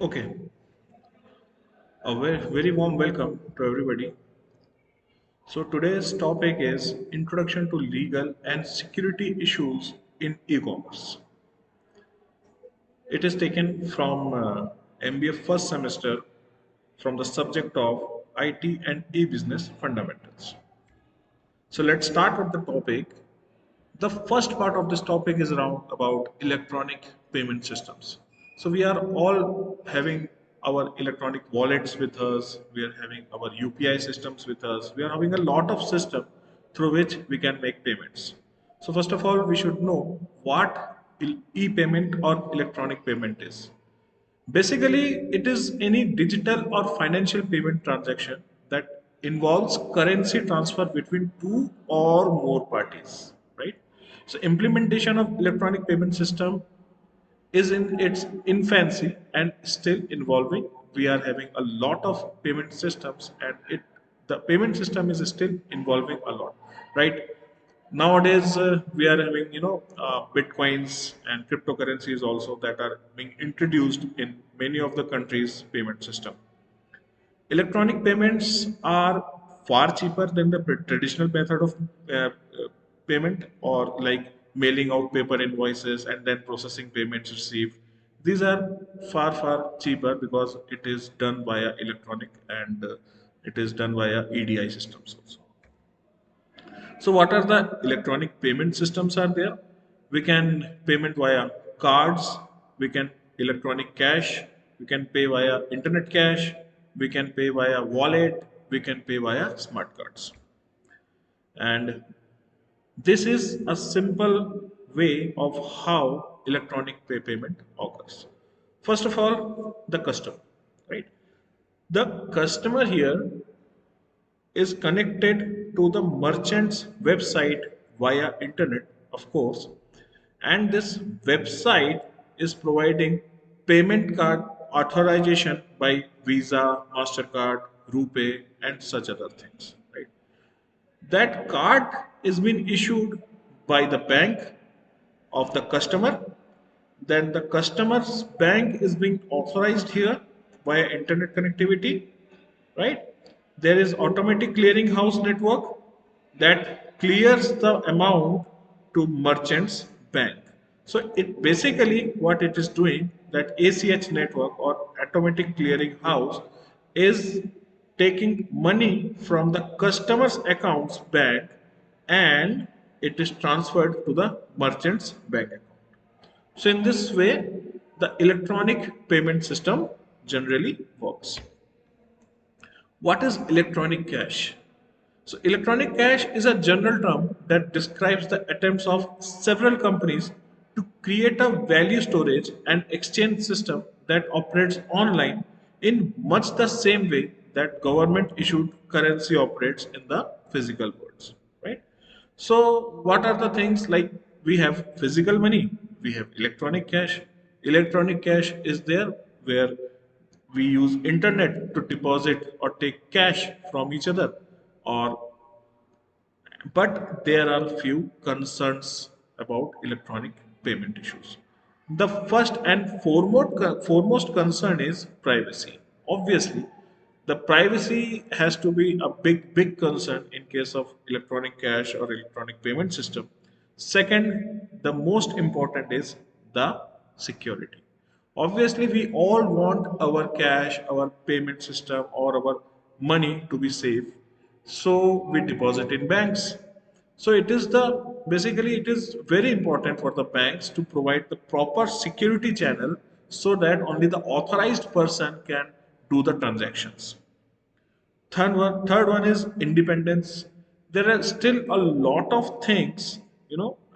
Okay, a very warm welcome to everybody. So today's topic is Introduction to Legal and Security Issues in E-commerce. It is taken from MBA first semester from the subject of IT and e-business fundamentals. So let's start with the topic. The first part of this topic is around about electronic payment systems. So we are all having our electronic wallets with us. We are having our UPI systems with us. We are having a lot of system through which we can make payments. So first of all, we should know what e-payment or electronic payment is. Basically, it is any digital or financial payment transaction that involves currency transfer between two or more parties, right? So, implementation of electronic payment system is in its infancy and still evolving. We are having a lot of payment systems, and the payment system is still evolving a lot, right? Nowadays we are having bitcoins and cryptocurrencies also that are being introduced in many of the countries payment system. Electronic payments are far cheaper than the traditional method of uh, uh, payment, or like mailing out paper invoices and then processing payments received. These are far cheaper because it is done via electronic, and it is done via EDI systems also. So what are the electronic payment systems are there? We can payment via cards, we can electronic cash, we can pay via internet cash, we can pay via wallet, we can pay via smart cards. And this is a simple way of how electronic payment occurs. First of all, the customer, right? The customer here is connected to the merchant's website via internet, of course, and this website is providing payment card authorization by Visa, Mastercard, Rupee, and such other things. Right? That card is being issued by the bank of the customer. Then the customer's bank is being authorized here via internet connectivity, right? There is automatic clearing house network that clears the amount to merchants bank. So it basically what it is doing, that ACH network or automatic clearing house is taking money from the customer's accounts bank, and it is transferred to the merchant's bank account. So in this way the electronic payment system generally works. What is electronic cash? So, electronic cash is a general term that describes the attempts of several companies to create a value storage and exchange system that operates online in much the same way that government issued currency operates in the physical world, right? So, what are the things like? We have physical money, we have electronic cash. Electronic cash is there where we use internet to deposit or take cash from each other, or but there are few concerns about electronic payment issues. The first and foremost concern is privacy. Obviously, the privacy has to be a big concern in case of electronic cash or electronic payment system. Second, the most important is the security. Obviously, we all want our cash, our payment system, or our money to be safe. So we deposit in banks. So it is basically it is very important for the banks to provide the proper security channel so that only the authorized person can do the transactions. Third one is independence. There are still a lot of things,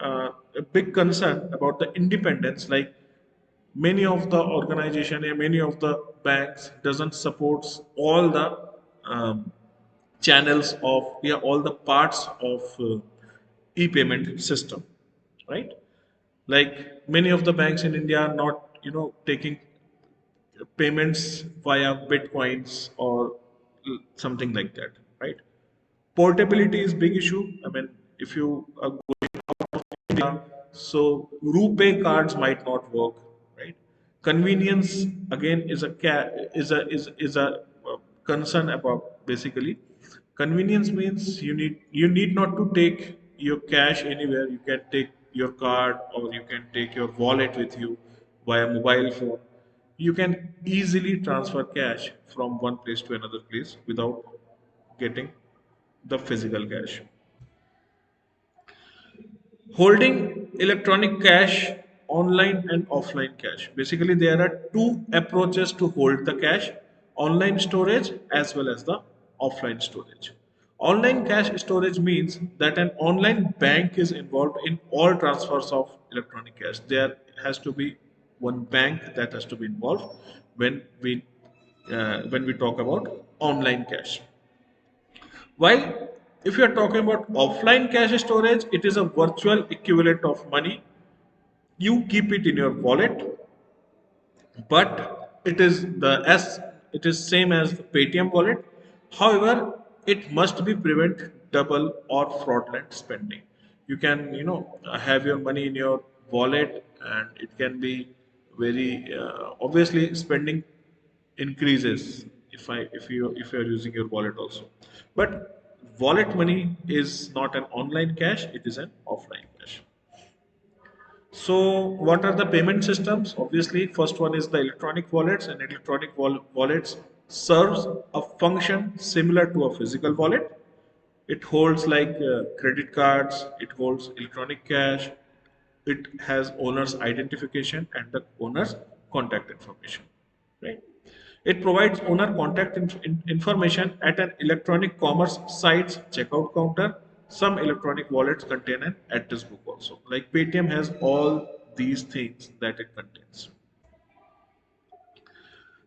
a big concern about the independence. Like many of the organization and many of the banks doesn't supports all the um, channels of, yeah, all the parts of e-payment system, right? Like many of the banks in India are not, taking payments via bitcoins or something like that, right? Portability is big issue. I mean, if you are going India, so Rupee cards might not work, right? Convenience again is a concern about. Basically, convenience means you need not to take your cash anywhere. You can take your card, or you can take your wallet with you via mobile phone. You can easily transfer cash from one place to another place without getting the physical cash. Holding electronic cash, online and offline cash. Basically, there are two approaches to hold the cash: online storage as well as the offline storage. Online cash storage means that an online bank is involved in all transfers of electronic cash. There has to be one bank that has to be involved when we talk about online cash. While if you are talking about offline cash storage, it is a virtual equivalent of money. You keep it in your wallet, but it is same as the Paytm wallet. However, it must be prevent double or fraudulent spending. You can have your money in your wallet, and it can be very obviously spending increases if you are using your wallet also. But wallet money is not an online cash; it is an offline cash. So, what are the payment systems? Obviously, first one is the electronic wallets, and electronic wallets serves a function similar to a physical wallet. It holds like credit cards, it holds electronic cash, it has owner's identification and the owner's contact information, right? It provides owner contact information at an electronic commerce site's checkout counter. Some electronic wallets contain an address book also. Like Paytm has all these things that it contains.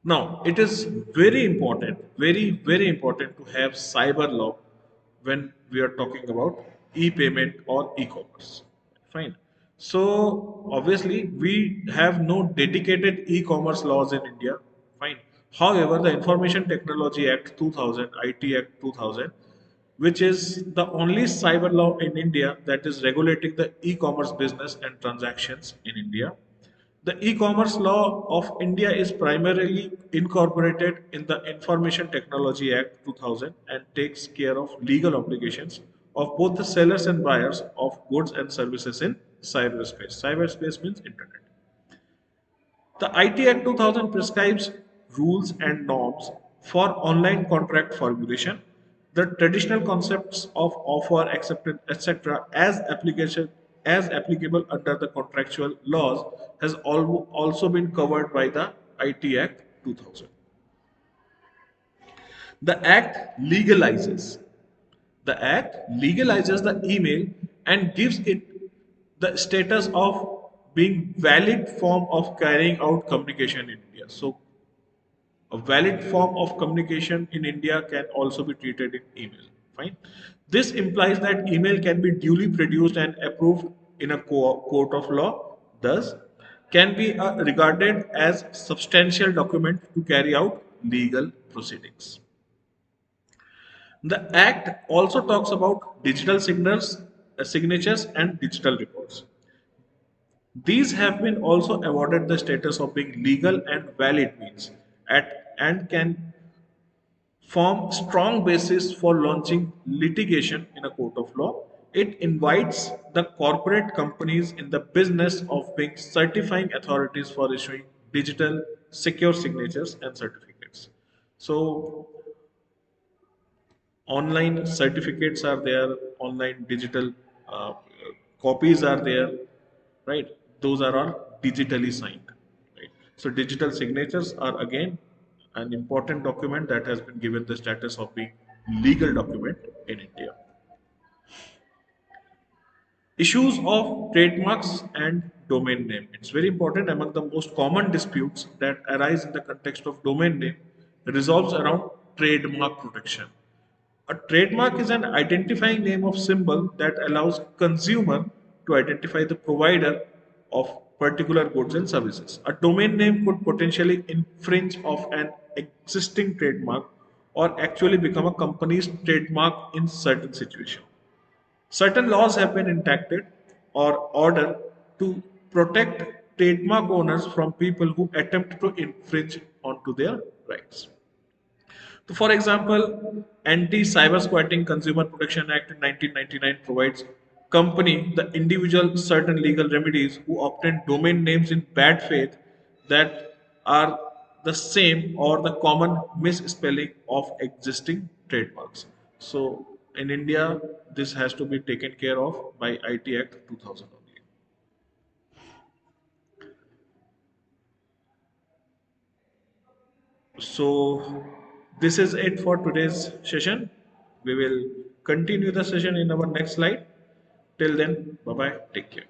Now, it is very important, very important to have cyber law when we are talking about e-payment or e-commerce. Fine. So, obviously, we have no dedicated e-commerce laws in India. Fine. However, the Information Technology Act 2000, IT Act 2000, which is the only cyber law in India that is regulating the e-commerce business and transactions in India. The e-commerce law of India is primarily incorporated in the Information Technology Act 2000 and takes care of legal obligations of both the sellers and buyers of goods and services in cyberspace. Cyberspace means internet. The IT Act 2000 prescribes rules and norms for online contract formulation. The traditional concepts of offer, acceptance, etc., as applicable under the contractual laws has also been covered by the IT Act 2000. The Act legalizes the Act legalizes the email and gives it the status of being valid form of carrying out communication in India. So a valid form of communication in India can also be treated in email. Fine. This implies that email can be duly produced and approved in a court of law. Thus, can be regarded as substantial document to carry out legal proceedings. The Act also talks about digital signatures and digital records. These have been also awarded the status of being legal and valid means and can form strong basis for launching litigation in a court of law. It invites the corporate companies in the business of being certifying authorities for issuing digital secure signatures and certificates. So online certificates are there, online digital uh, copies are there, right? Those are all digitally signed, right? So digital signatures are again an important document that has been given the status of being legal document in India. Issues of trademarks and domain name. It's very important. Among the most common disputes that arise in the context of domain name resolves around trademark protection. A trademark is an identifying name of symbol that allows consumer to identify the provider of particular goods and services. A domain name could potentially infringe of an existing trademark or actually become a company's trademark in certain situations. Certain laws have been enacted or ordered to protect trademark owners from people who attempt to infringe onto their rights. So for example, Anti-Cyber Squatting Consumer Protection Act in 1999 provides company, the individual, certain legal remedies who obtain domain names in bad faith that are the same or the common misspelling of existing trademarks. So in India, this has to be taken care of by IT Act 2000 only. So this is it for today's session. We will continue the session in our next slide. Till then, bye bye. Take care.